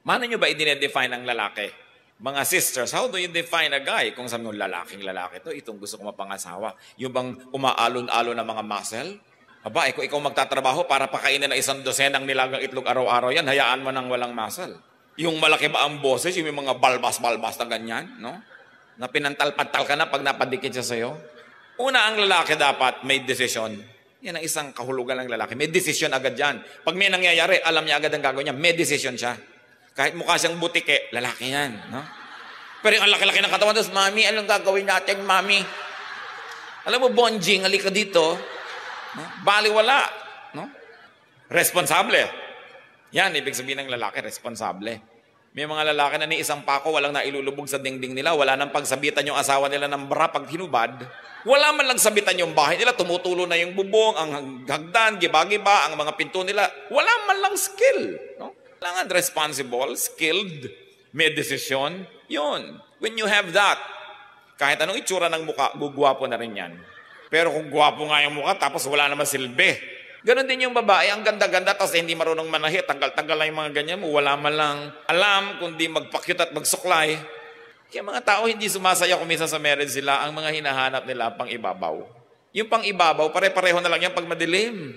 Paano nyo ba i-define ang lalaki? Mga sisters, how do you define a guy? Kung sabi mo, lalaki to, itong gusto ko mapangasawa. Yung bang umaalon-alon na mga muscle? Aba, kung ikaw magtatrabaho para pakainin na 100 nilagang itlog araw-araw yan, hayaan mo nang walang muscle. Yung malaki ba ang boses, yung mga balbas-balbas na ganyan, no? Na pinantal-pantal ka na pag napadikit siya sa'yo. Una, ang lalaki dapat may desisyon. Yan ang isang kahulugan ng lalaki. May desisyon agad yan. Pag may nangyayari, alam niya agad ang gagawin niya. May desisyon siya. Kahit mukha siyang butike, lalaki yan. No? Pero yung laki-laki ng katawan, tapos, Mami, anong gagawin natin, Mami? Alam mo, Bonjing, halika dito. No? Baliwala. No? Responsable. Yan, ibig sabihin ng lalaki, responsable. May mga lalaki na ni isang pako, walang nailulubog sa dingding nila, wala nang pagsabitan yung asawa nila ng bra pag hinubad. Wala man lang sabitan yung bahay nila, tumutulo na yung bubong, ang hagdan, giba-giba, ang mga pinto nila. Wala man lang skill. No? Kailangan responsible, skilled, may desisyon. Yun. When you have that, kahit anong itsura ng mukha, gugwapo na rin yan. Pero kung gwapo nga yung mukha, tapos wala naman silbi. Ganon din yung babae, ang ganda-ganda, tapos hindi marunong manahi, tanggal-tanggal lang yung mga ganyan mo, wala man lang alam kundi magpakyut at magsuklay. Kaya mga tao hindi sumasaya kung minsan sa marriage sila, ang mga hinahanap nila pang ibabaw. Yung pang ibabaw, pare-pareho na lang yan pag madilim.